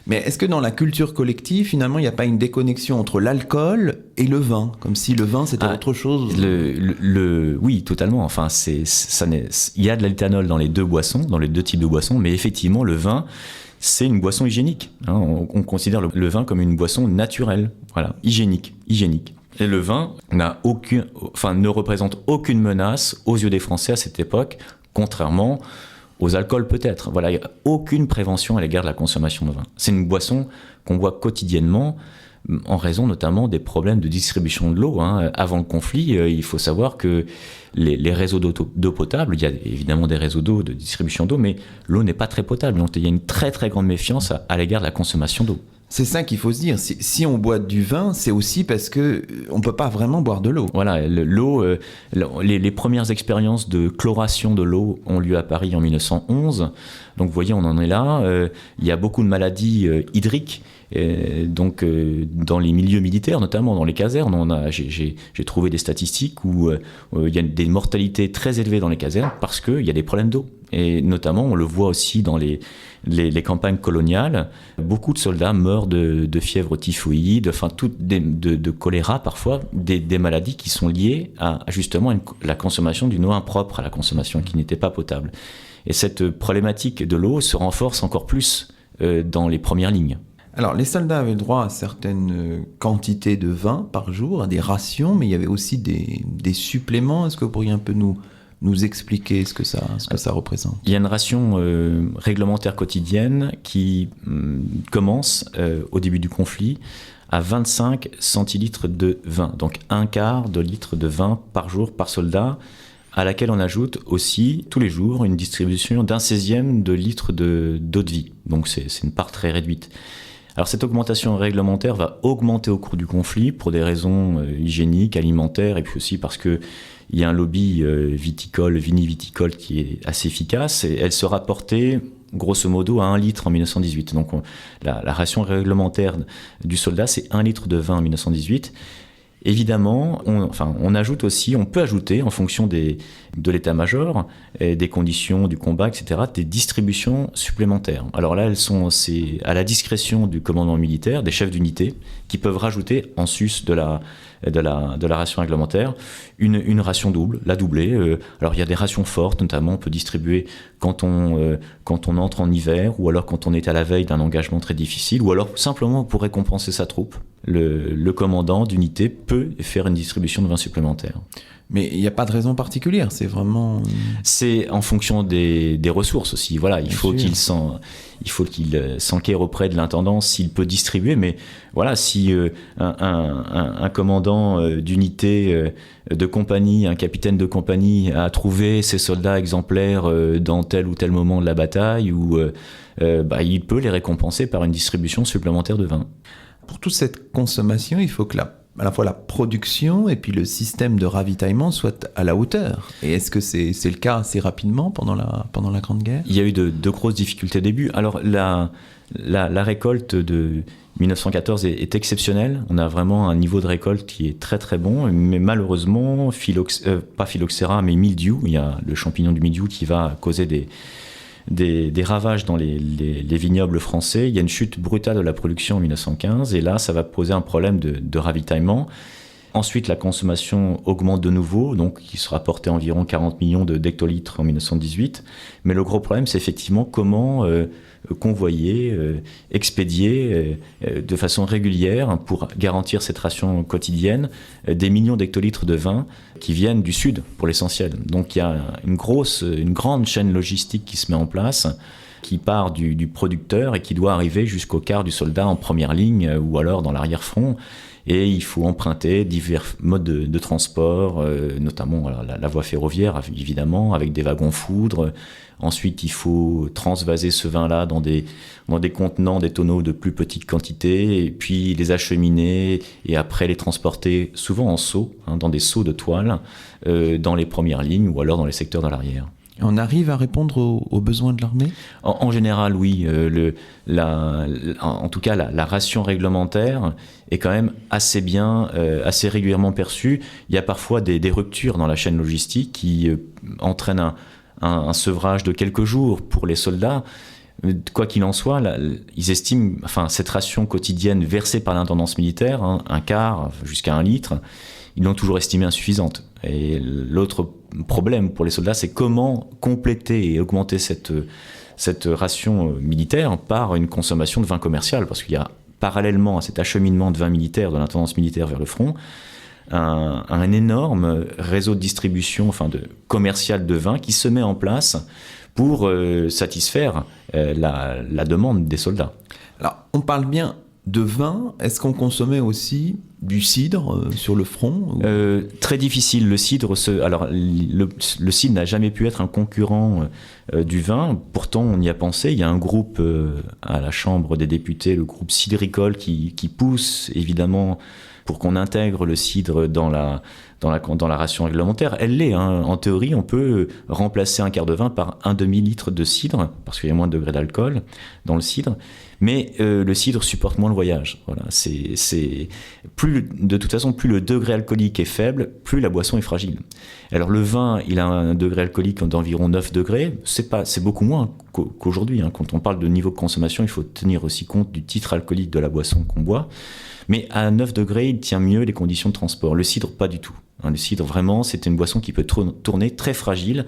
Mais est-ce que dans la culture collective, finalement, il n'y a pas une déconnexion entre l'alcool et le vin, comme si le vin c'était autre chose? Oui, totalement. Enfin, il y a de l'éthanol dans les deux boissons, dans les deux types de boissons, mais effectivement, le vin, c'est une boisson hygiénique. On considère le vin comme une boisson naturelle, voilà, hygiénique. Et le vin ne représente aucune menace aux yeux des Français à cette époque, contrairement aux alcools peut-être. Voilà, il n'y a aucune prévention à l'égard de la consommation de vin. C'est une boisson qu'on boit quotidiennement en raison notamment des problèmes de distribution de l'eau. Avant le conflit, il faut savoir que les réseaux d'eau potable, il y a évidemment des réseaux d'eau, de distribution d'eau, mais l'eau n'est pas très potable. Donc il y a une très très grande méfiance à l'égard de la consommation d'eau. C'est ça qu'il faut se dire. Si on boit du vin, c'est aussi parce que on peut pas vraiment boire de l'eau. Voilà, l'eau. Les premières expériences de chloration de l'eau ont lieu à Paris en 1911. Donc, vous voyez, on en est là. Il y a beaucoup de maladies hydriques. Donc, dans les milieux militaires, notamment dans les casernes, j'ai trouvé des statistiques où il y a des mortalités très élevées dans les casernes parce qu'il y a des problèmes d'eau. Et notamment, on le voit aussi dans les campagnes coloniales. Beaucoup de soldats meurent de fièvre typhoïde, de choléra parfois, des maladies qui sont liées à justement la consommation d'une eau impropre à la consommation, qui n'était pas potable. Et cette problématique de l'eau se renforce encore plus dans les premières lignes. Alors, les soldats avaient droit à certaines quantités de vin par jour, à des rations, mais il y avait aussi des suppléments. Est-ce que vous pourriez un peu nous expliquer ce que ça représente? Il y a une ration réglementaire quotidienne qui commence au début du conflit à 25 centilitres de vin, donc un quart de litre de vin par jour par soldat, à laquelle on ajoute aussi tous les jours une distribution d'un 16e de litre d'eau de vie. Donc c'est une part très réduite. Alors cette augmentation réglementaire va augmenter au cours du conflit pour des raisons hygiéniques, alimentaires, et puis aussi parce qu'il y a un lobby viniviticole qui est assez efficace, et elle se rapportait grosso modo à 1 litre en 1918. Donc la ration réglementaire du soldat, c'est 1 litre de vin en 1918. Évidemment, on peut ajouter, en fonction de l'état-major, des conditions du combat, etc., des distributions supplémentaires. Alors là, c'est à la discrétion du commandement militaire, des chefs d'unité, qui peuvent rajouter, en sus de la ration réglementaire, une ration double, la doublée. Alors il y a des rations fortes, notamment on peut distribuer quand on entre en hiver, ou alors quand on est à la veille d'un engagement très difficile, ou alors simplement pour récompenser sa troupe. Le commandant d'unité peut faire une distribution de vin supplémentaire. Mais il n'y a pas de raison particulière, c'est vraiment... C'est en fonction des ressources aussi. Voilà, il faut qu'il s'enquiert auprès de l'intendant s'il peut distribuer. Mais voilà, si un commandant d'unité de compagnie, un capitaine de compagnie a trouvé ses soldats exemplaires dans tel ou tel moment de la bataille, il peut les récompenser par une distribution supplémentaire de vin. Pour toute cette consommation, il faut que à la fois la production et puis le système de ravitaillement soient à la hauteur. Et est-ce que c'est le cas assez rapidement pendant la Grande Guerre? Il y a eu de grosses difficultés au début. Alors la récolte de 1914 est exceptionnelle. On a vraiment un niveau de récolte qui est très très bon. Mais malheureusement, pas phylloxéra, mais mildiou. Il y a le champignon du mildiou qui va causer des ravages dans les vignobles français. Il y a une chute brutale de la production en 1915, et là, ça va poser un problème de ravitaillement. Ensuite, la consommation augmente de nouveau, donc qui sera portée à environ 40 millions d'hectolitres en 1918. Mais le gros problème, c'est effectivement comment convoyer, expédier de façon régulière pour garantir cette ration quotidienne des millions d'hectolitres de vin qui viennent du sud pour l'essentiel. Donc il y a une grande chaîne logistique qui se met en place, qui part du producteur et qui doit arriver jusqu'au quart du soldat en première ligne ou alors dans l'arrière-front. Et il faut emprunter divers modes de transport, notamment la voie ferroviaire, évidemment, avec des wagons-foudres. Ensuite, il faut transvaser ce vin-là dans des contenants, des tonneaux de plus petite quantité, et puis les acheminer, et après les transporter, souvent en seaux, dans des seaux de toile, dans les premières lignes ou alors dans les secteurs de l'arrière. On arrive à répondre aux besoins de l'armée ? En général, oui. En tout cas, la ration réglementaire est quand même assez bien, assez régulièrement perçue. Il y a parfois des ruptures dans la chaîne logistique qui entraînent un sevrage de quelques jours pour les soldats. Quoi qu'il en soit, ils estiment, cette ration quotidienne versée par l'intendance militaire, un quart jusqu'à 1 litre, ils l'ont toujours estimée insuffisante. Et l'autre problème pour les soldats, c'est comment compléter et augmenter cette ration militaire par une consommation de vin commercial, parce qu'il y a, parallèlement à cet acheminement de vin militaire de l'intendance militaire vers le front, un énorme réseau de distribution, commercial de vin qui se met en place pour satisfaire la demande des soldats. Alors, on parle bien de vin. Est-ce qu'on consommait aussi du cidre sur le front ? Très difficile. Le cidre, le cidre n'a jamais pu être un concurrent du vin. Pourtant, on y a pensé. Il y a un groupe à la Chambre des députés, le groupe cidricole, qui pousse évidemment pour qu'on intègre le cidre dans la ration réglementaire. Elle l'est. En théorie, on peut remplacer un quart de vin par un demi-litre de cidre, parce qu'il y a moins de degrés d'alcool dans le cidre. Mais le cidre supporte moins le voyage. Voilà. De toute façon, plus le degré alcoolique est faible, plus la boisson est fragile. Alors le vin, il a un degré alcoolique d'environ 9 degrés. C'est beaucoup moins qu'aujourd'hui. Quand on parle de niveau de consommation, il faut tenir aussi compte du titre alcoolique de la boisson qu'on boit. Mais à 9 degrés, il tient mieux les conditions de transport. Le cidre, pas du tout. Le cidre, vraiment, c'est une boisson qui peut tourner très fragile,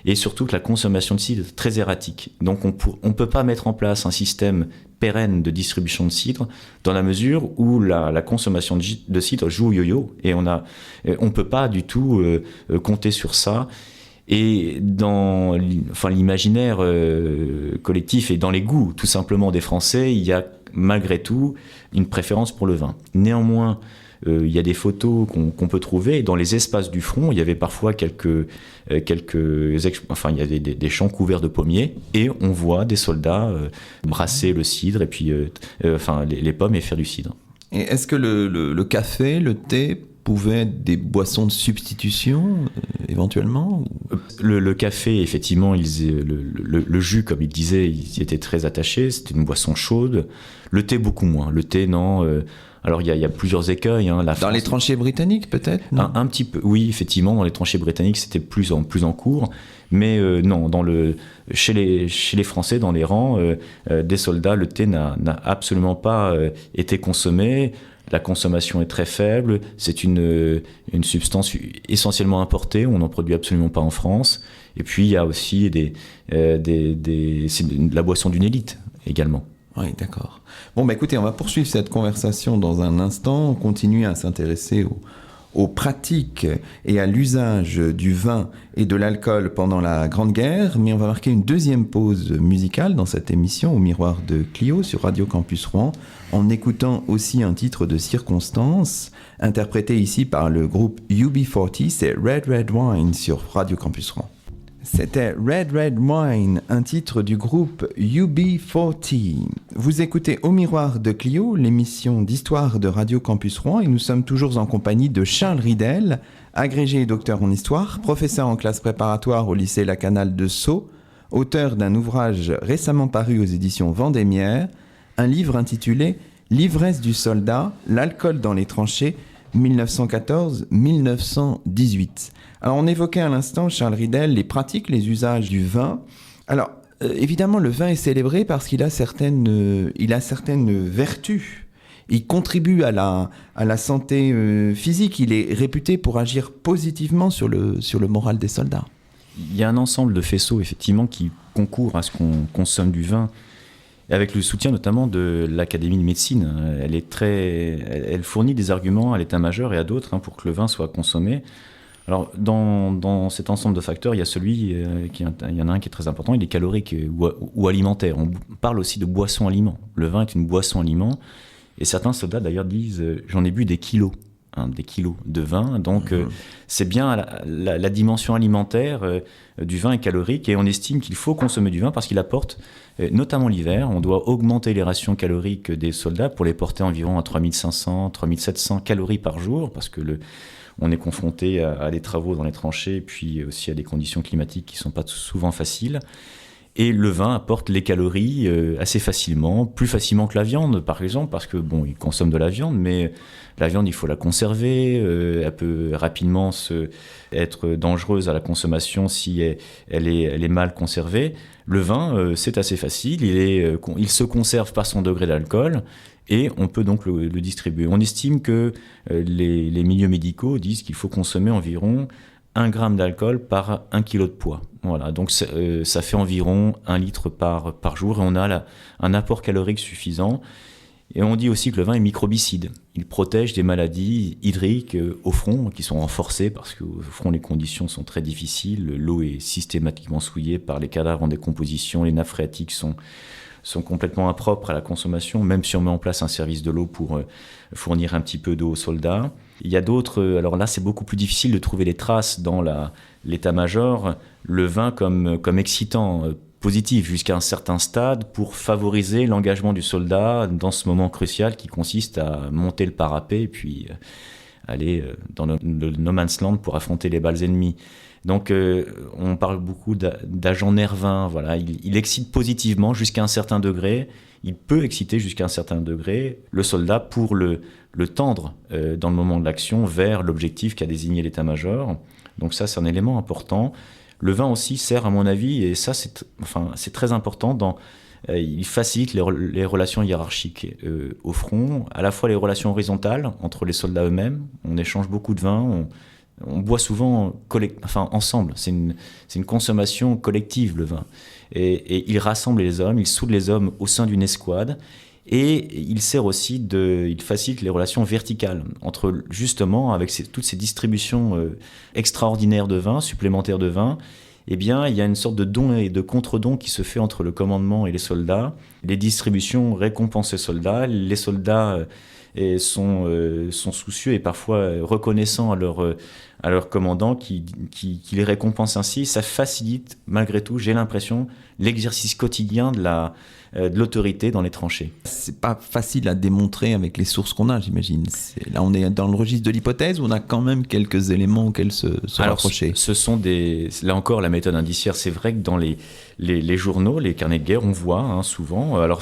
et surtout que la consommation de cidre est très erratique. Donc on ne peut pas mettre en place un système pérenne de distribution de cidre dans la mesure où la consommation de cidre joue au yo-yo, et on ne peut pas du tout compter sur ça. Et dans l'imaginaire collectif et dans les goûts tout simplement des Français, il y a malgré tout une préférence pour le vin. Néanmoins, il y a des photos qu'on peut trouver, et dans les espaces du front, il y avait parfois il y a des champs couverts de pommiers, et on voit des soldats brasser le cidre, et puis les pommes, et faire du cidre. Et est-ce que le café, le thé pouvaient être des boissons de substitution, éventuellement? Le café, effectivement, le jus, comme il disait, ils y étaient très attachés, c'était une boisson chaude. Le thé, beaucoup moins. Le thé, non. Alors, il y a plusieurs écueils. Dans les tranchées britanniques, peut-être? Un petit peu, oui, effectivement, dans les tranchées britanniques, c'était plus en cours. Mais non, chez les Français, dans les rangs des soldats, le thé n'a absolument pas été consommé. La consommation est très faible. C'est une substance essentiellement importée. On n'en produit absolument pas en France. Et puis, il y a aussi c'est la boisson d'une élite également. Oui, d'accord. Bon, écoutez, on va poursuivre cette conversation dans un instant. On continue à s'intéresser aux pratiques et à l'usage du vin et de l'alcool pendant la Grande Guerre. Mais on va marquer une deuxième pause musicale dans cette émission au Miroir de Clio sur Radio Campus Rouen, en écoutant aussi un titre de circonstance, interprété ici par le groupe UB40, c'est Red Red Wine sur Radio Campus Rouen. C'était Red Red Wine, un titre du groupe UB40. Vous écoutez Au Miroir de Clio, l'émission d'histoire de Radio Campus Rouen, et nous sommes toujours en compagnie de Charles Ridel, agrégé et docteur en histoire, professeur en classe préparatoire au lycée La Canale de Sceaux, auteur d'un ouvrage récemment paru aux éditions Vendémiaire, un livre intitulé « L'ivresse du soldat, l'alcool dans les tranchées, 1914-1918 ». Alors, on évoquait à l'instant, Charles Ridel, les pratiques, les usages du vin. Alors, évidemment, le vin est célébré parce qu'il a certaines vertus. Il contribue à la santé physique. Il est réputé pour agir positivement sur le moral des soldats. Il y a un ensemble de faisceaux, effectivement, qui concourent à ce qu'on consomme du vin, avec le soutien notamment de l'Académie de médecine. Elle fournit des arguments à l'état-major et à d'autres pour que le vin soit consommé. Alors, dans cet ensemble de facteurs, il y a il y en a un qui est très important, il est calorique ou alimentaire. On parle aussi de boisson-aliment. Le vin est une boisson-aliment, et certains soldats d'ailleurs disent « j'en ai bu des kilos ». Des kilos de vin, donc c'est bien la dimension alimentaire du vin est calorique, et on estime qu'il faut consommer du vin parce qu'il apporte, notamment l'hiver, on doit augmenter les rations caloriques des soldats pour les porter environ à 3500, 3700 calories par jour, parce que on est confronté à des travaux dans les tranchées, et puis aussi à des conditions climatiques qui ne sont pas souvent faciles. Et le vin apporte les calories assez facilement, plus facilement que la viande, par exemple, parce que il consomme de la viande, mais la viande, il faut la conserver, elle peut rapidement être dangereuse à la consommation si elle est mal conservée. Le vin, c'est assez facile, il se conserve par son degré d'alcool, et on peut donc le distribuer. On estime que les milieux médicaux disent qu'il faut consommer environ 1 gramme d'alcool par 1 kilo de poids. Voilà, donc ça fait environ 1 litre par jour, et on a un apport calorique suffisant. Et on dit aussi que le vin est microbicide. Il protège des maladies hydriques au front, qui sont renforcées parce qu'au front, les conditions sont très difficiles. L'eau est systématiquement souillée par les cadavres en décomposition. Les nappes phréatiques sont complètement impropres à la consommation, même si on met en place un service de l'eau pour fournir un petit peu d'eau aux soldats. Il y a d'autres, alors là c'est beaucoup plus difficile de trouver les traces dans l'état-major, le vin comme excitant positif jusqu'à un certain stade pour favoriser l'engagement du soldat dans ce moment crucial qui consiste à monter le parapet et puis aller dans le no man's land pour affronter les balles ennemies. Donc on parle beaucoup d'agents nervins, voilà. Il excite positivement jusqu'à un certain degré, il peut exciter jusqu'à un certain degré le soldat pour le tendre dans le moment de l'action vers l'objectif qu'a désigné l'état-major. Donc ça, c'est un élément important. Le vin aussi sert, à mon avis, et ça c'est très important, il facilite les relations hiérarchiques au front, à la fois les relations horizontales entre les soldats eux-mêmes. On échange beaucoup de vin, on boit souvent ensemble. C'est une consommation collective, le vin. Et il rassemble les hommes, il soude les hommes au sein d'une escouade. Et il sert aussi il facilite les relations verticales entre, justement, avec toutes ces distributions extraordinaires de vin, supplémentaires de vin. Eh bien, il y a une sorte de don et de contre-don qui se fait entre le commandement et les soldats. Les distributions récompensent les soldats. Les soldats sont soucieux et parfois reconnaissants à leur commandant qui les récompense ainsi. Ça facilite, malgré tout, j'ai l'impression, l'exercice quotidien de l'autorité dans les tranchées. C'est pas facile à démontrer avec les sources qu'on a, j'imagine. Là, on est dans le registre de l'hypothèse où on a quand même quelques éléments auxquels se rapprocher. Ce sont là encore, la méthode indiciaire. C'est vrai que dans les journaux, les carnets de guerre, on voit souvent. Alors,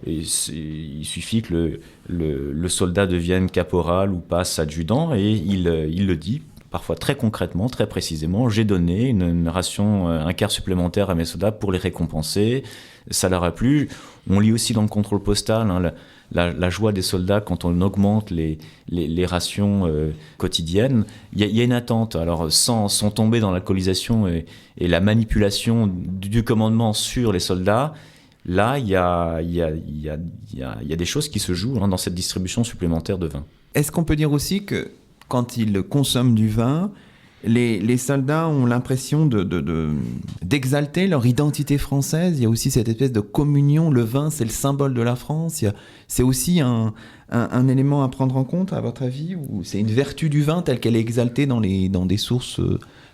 il suffit que le soldat devienne caporal ou passe adjudant et il le dit. Parfois très concrètement, très précisément, j'ai donné une ration, un quart supplémentaire à mes soldats pour les récompenser. Ça leur a plu. On lit aussi dans le contrôle postal la joie des soldats quand on augmente les rations quotidiennes. Il y a une attente. Alors sans tomber dans l'alcoolisation et la manipulation du commandement sur les soldats, là il y a des choses qui se jouent dans cette distribution supplémentaire de vin. Est-ce qu'on peut dire aussi que quand ils consomment du vin, les soldats ont l'impression d'exalter leur identité française? Il y a aussi cette espèce de communion. Le vin, c'est le symbole de la France. C'est aussi un élément à prendre en compte, à votre avis? Ou c'est une vertu du vin telle qu'elle est exaltée dans des sources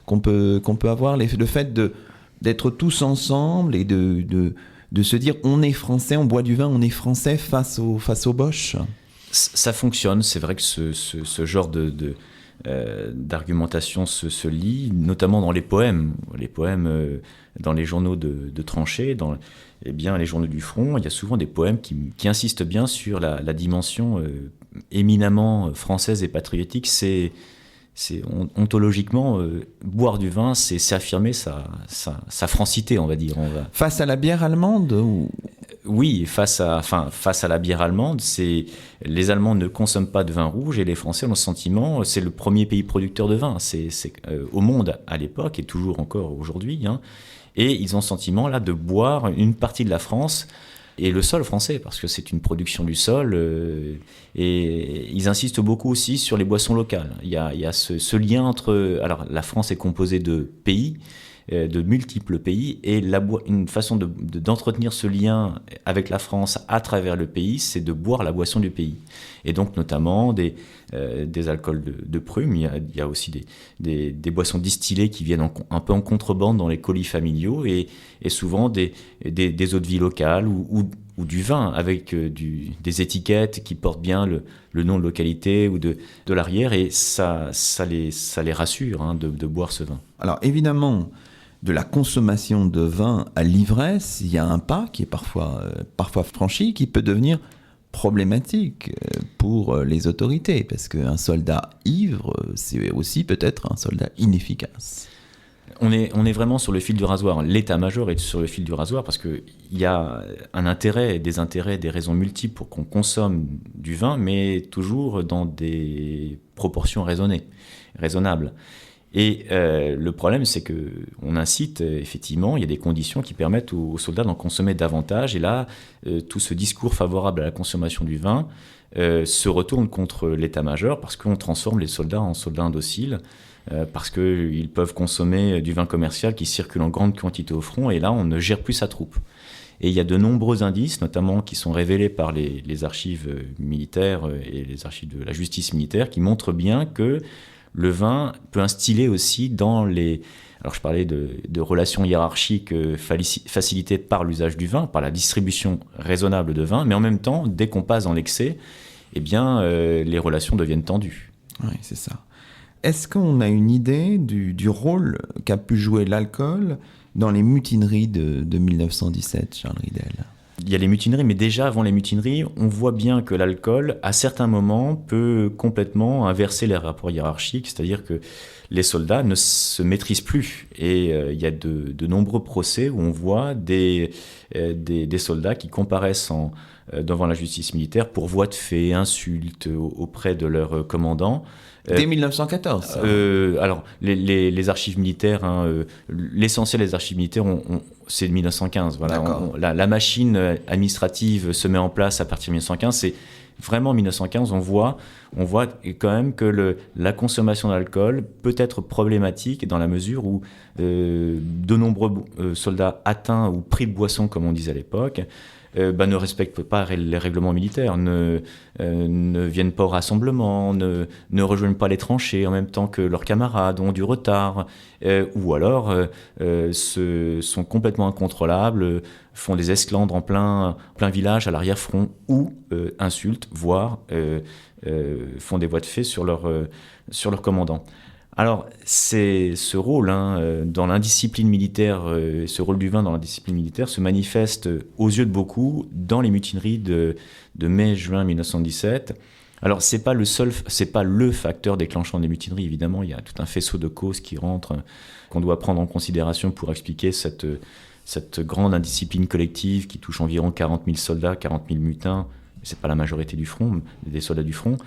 qu'on peut avoir? Le fait d'être tous ensemble et de se dire on est français, on boit du vin, on est français face aux Boches? Ça fonctionne. C'est vrai que ce genre d'argumentation se lit, notamment dans les poèmes. Les poèmes dans les journaux de tranchées, dans les journaux du front, il y a souvent des poèmes qui insistent bien sur la dimension éminemment française et patriotique. C'est ontologiquement, boire du vin, c'est affirmer sa francité, on va dire. Face à la bière allemande Oui, face à la bière allemande, les Allemands ne consomment pas de vin rouge et les Français ont le sentiment, c'est le premier pays producteur de vin, c'est au monde à l'époque et toujours encore aujourd'hui, et ils ont le sentiment là de boire une partie de la France et le sol français, parce que c'est une production du sol, et ils insistent beaucoup aussi sur les boissons locales. Il y a ce lien entre... Alors, la France est composée de pays, de multiples pays, et une façon d'entretenir ce lien avec la France à travers le pays, c'est de boire la boisson du pays. Et donc, notamment, des alcools de prune. Il y a aussi des boissons distillées qui viennent un peu en contrebande dans les colis familiaux, et souvent des eaux-de-vie locales ou du vin avec des étiquettes qui portent bien le nom de localité ou de l'arrière, et ça les rassure de boire ce vin. Alors évidemment, de la consommation de vin à l'ivresse, il y a un pas qui est parfois franchi, qui peut devenir problématique pour les autorités, parce qu'un soldat ivre, c'est aussi peut-être un soldat inefficace. On est vraiment sur le fil du rasoir. L'état-major est sur le fil du rasoir parce qu'il y a des raisons multiples pour qu'on consomme du vin, mais toujours dans des proportions raisonnables. Et le problème, c'est qu'on incite, effectivement, il y a des conditions qui permettent aux soldats d'en consommer davantage. Et là, tout ce discours favorable à la consommation du vin se retourne contre l'état-major parce qu'on transforme les soldats en soldats indociles. Parce qu'ils peuvent consommer du vin commercial qui circule en grande quantité au front, et là, on ne gère plus sa troupe. Et il y a de nombreux indices, notamment qui sont révélés par les archives militaires et les archives de la justice militaire, qui montrent bien que le vin peut instiller aussi dans les... Alors je parlais de relations hiérarchiques facilitées par l'usage du vin, par la distribution raisonnable de vin, mais en même temps, dès qu'on passe dans l'excès, eh bien, les relations deviennent tendues. Oui, c'est ça. Est-ce qu'on a une idée du rôle qu'a pu jouer l'alcool dans les mutineries de 1917, Charles Ridel? Il y a les mutineries, mais déjà avant les mutineries, on voit bien que l'alcool, à certains moments, peut complètement inverser les rapports hiérarchiques, c'est-à-dire que les soldats ne se maîtrisent plus. Et il y a de nombreux procès où on voit des des soldats qui comparaissent devant la justice militaire pour voies de fait, insultes auprès de leur commandant. Dès 1914 ça. Alors, les archives militaires, l'essentiel des archives militaires, c'est de 1915. Voilà. La machine administrative se met en place à partir de 1915. C'est vraiment 1915, on voit quand même que la consommation d'alcool peut être problématique dans la mesure où de nombreux soldats atteints ou pris de boisson, comme on disait à l'époque, ne respectent pas les règlements militaires, ne viennent pas au rassemblement, ne rejoignent pas les tranchées en même temps que leurs camarades, ont du retard, ou alors sont complètement incontrôlables, font des esclandres en plein village à l'arrière-front, ou insultent, voire font des voies de fait sur leur commandant. Alors, c'est ce rôle dans l'indiscipline militaire, ce rôle du vin dans l'indiscipline militaire se manifeste aux yeux de beaucoup dans les mutineries de mai-juin 1917. Alors, c'est pas le facteur déclenchant des mutineries, évidemment. Il y a tout un faisceau de causes qui rentrent, qu'on doit prendre en considération pour expliquer cette grande indiscipline collective qui touche environ 40 000 soldats, 40 000 mutins. C'est pas la majorité du front, des soldats du front.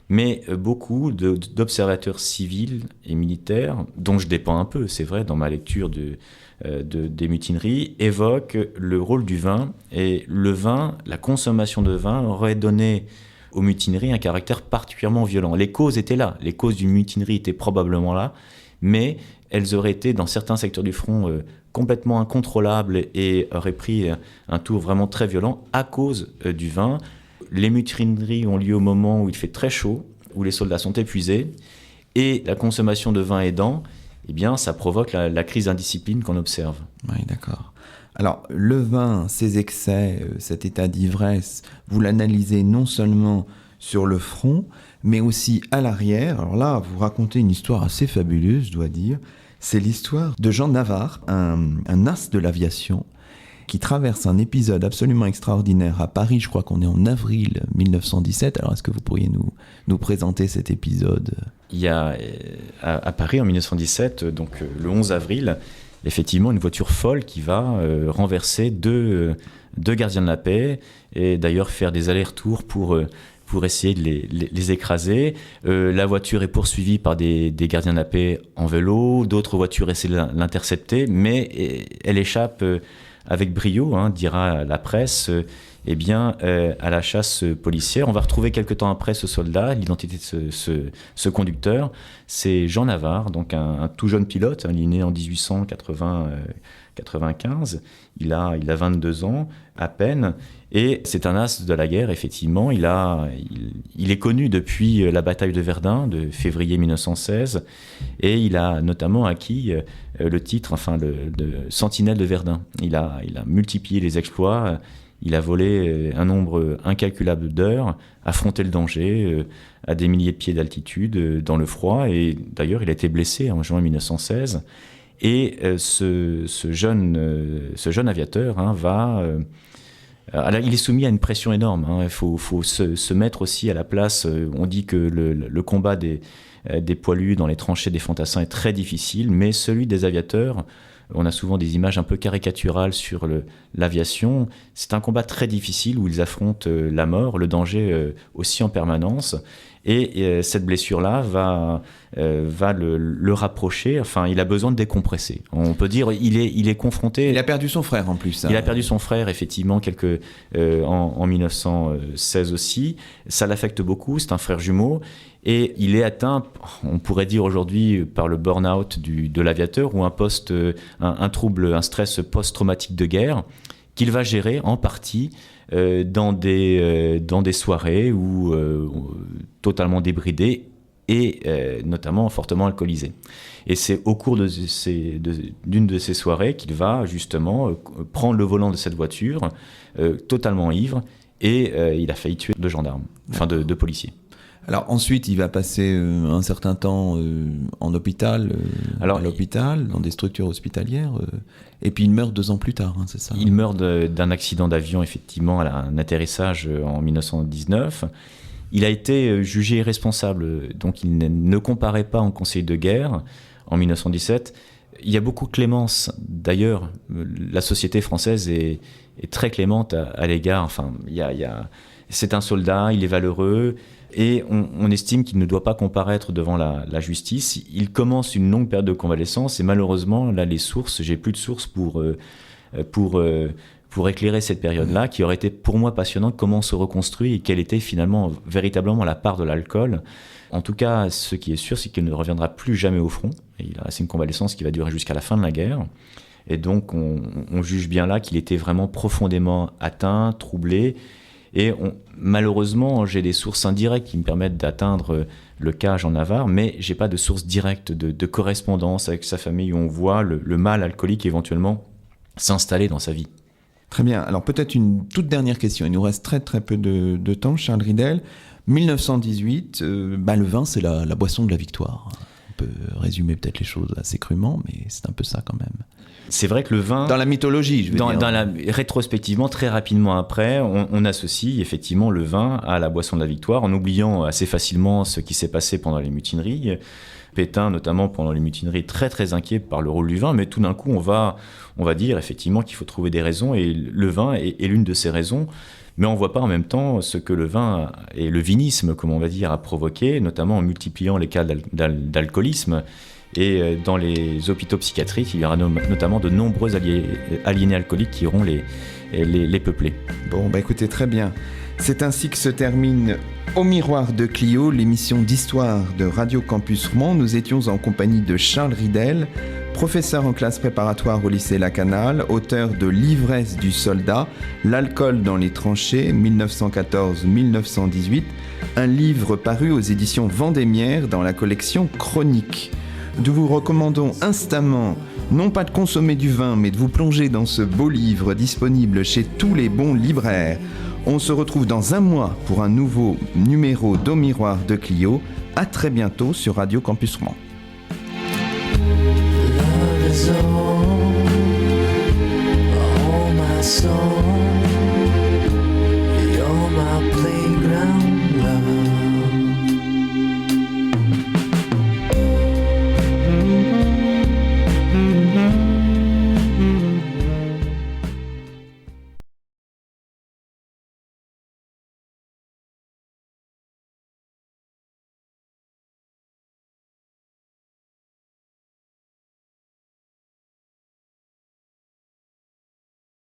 Mais beaucoup d'observateurs civils et militaires, dont je dépends un peu, c'est vrai, dans ma lecture des mutineries, évoquent le rôle du vin. Et le vin, la consommation de vin, aurait donné aux mutineries un caractère particulièrement violent. Les causes étaient là, les causes d'une mutinerie étaient probablement là, mais elles auraient été, dans certains secteurs du front, complètement incontrôlables et auraient pris un tour vraiment très violent à cause du vin. Les mutineries ont lieu au moment où il fait très chaud, où les soldats sont épuisés, et la consommation de vin aidant, eh bien, ça provoque la crise d'indiscipline qu'on observe. Oui, d'accord. Alors, le vin, ses excès, cet état d'ivresse, vous l'analysez non seulement sur le front, mais aussi à l'arrière. Alors là, vous racontez une histoire assez fabuleuse, je dois dire. C'est l'histoire de Jean Navarre, un as de l'aviation, qui traverse un épisode absolument extraordinaire à Paris. Je crois qu'on est en avril 1917. Alors, est-ce que vous pourriez nous présenter cet épisode ? Il y a à Paris en 1917, donc le 11 avril, effectivement une voiture folle qui va renverser deux gardiens de la paix et d'ailleurs faire des allers-retours pour essayer de les écraser. La voiture est poursuivie par des gardiens de la paix en vélo, d'autres voitures essaient de l'intercepter, mais elle échappe avec brio, dira la presse, à la chasse policière. On va retrouver quelque temps après ce soldat, l'identité de ce conducteur. C'est Jean Navarre, donc un tout jeune pilote. Il est né en 1895. Il a 22 ans à peine. Et c'est un as de la guerre, effectivement. Il est connu depuis la bataille de Verdun de février 1916. Et il a notamment acquis le titre, de sentinelle de Verdun. Il a multiplié les exploits. Il a volé un nombre incalculable d'heures, affronté le danger à des milliers de pieds d'altitude, dans le froid. Et d'ailleurs, il a été blessé en juin 1916. Et ce jeune aviateur il est soumis à une pression énorme. Il faut se mettre aussi à la place. On dit que le combat des poilus dans les tranchées des fantassins est très difficile, mais celui des aviateurs, on a souvent des images un peu caricaturales sur l'aviation. C'est un combat très difficile où ils affrontent la mort, le danger aussi en permanence. Et cette blessure-là va le rapprocher. Il a besoin de décompresser. On peut dire il est confronté. Il a perdu son frère en plus. Il a perdu son frère, effectivement, en 1916 aussi. Ça l'affecte beaucoup. C'est un frère jumeau. Et il est atteint, on pourrait dire aujourd'hui, par le burn-out de l'aviateur ou un trouble, un stress post-traumatique de guerre qu'il va gérer en partie dans des soirées où totalement débridé et notamment fortement alcoolisé. Et c'est au cours d'une de ces soirées qu'il va justement prendre le volant de cette voiture totalement ivre et il a failli tuer 2 gendarmes, de policiers. Alors ensuite, il va passer un certain temps en hôpital, à l'hôpital, dans des structures hospitalières, et puis il meurt 2 ans plus tard, c'est ça ? Il meurt d'un accident d'avion, effectivement, à un atterrissage en 1919. Il a été jugé irresponsable, donc il ne comparaît pas en conseil de guerre en 1917. Il y a beaucoup de clémence. D'ailleurs, la société française est très clémente à l'égard. Enfin, c'est un soldat, il est valeureux, et on estime qu'il ne doit pas comparaître devant la justice. Il commence une longue période de convalescence, et malheureusement, là, j'ai plus de sources pour éclairer cette période-là, qui aurait été pour moi passionnante, comment on se reconstruit et quelle était finalement véritablement la part de l'alcool. En tout cas, ce qui est sûr, c'est qu'il ne reviendra plus jamais au front. C'est une convalescence qui va durer jusqu'à la fin de la guerre. Et donc, on juge bien là qu'il était vraiment profondément atteint, troublé. Et malheureusement, j'ai des sources indirectes qui me permettent d'atteindre le cas Jean Navarre, mais j'ai pas de source directe de correspondance avec sa famille où on voit le mal alcoolique éventuellement s'installer dans sa vie. Très bien. Alors peut-être une toute dernière question. Il nous reste très très peu de temps, Charles Ridel. 1918, le vin, c'est la boisson de la victoire. On peut résumer peut-être les choses assez crûment, mais c'est un peu ça quand même. C'est vrai que le vin... Dans la mythologie, je veux dire. Rétrospectivement, très rapidement après, on associe effectivement le vin à la boisson de la victoire, en oubliant assez facilement ce qui s'est passé pendant les mutineries. Pétain, notamment pendant les mutineries, très très inquiet par le rôle du vin, mais tout d'un coup, on va dire effectivement qu'il faut trouver des raisons, et le vin est l'une de ces raisons. Mais on ne voit pas en même temps ce que le vin et le vinisme, comme on va dire, a provoqué, notamment en multipliant les cas d'alcoolisme. Et dans les hôpitaux psychiatriques, il y aura notamment de nombreux aliénés alcooliques qui iront les peupler. Bon, écoutez, très bien. C'est ainsi que se termine Au Miroir de Clio, l'émission d'histoire de Radio Campus Rouen. Nous étions en compagnie de Charles Ridel, professeur en classe préparatoire au lycée Lacanal, auteur de L'ivresse du soldat, l'alcool dans les tranchées, 1914-1918, un livre paru aux éditions Vendémiaire dans la collection Chroniques. Nous vous recommandons instamment, non pas de consommer du vin, mais de vous plonger dans ce beau livre disponible chez tous les bons libraires. On se retrouve dans un mois pour un nouveau numéro d'Au Miroir de Clio. À très bientôt sur Radio Campus Rouen.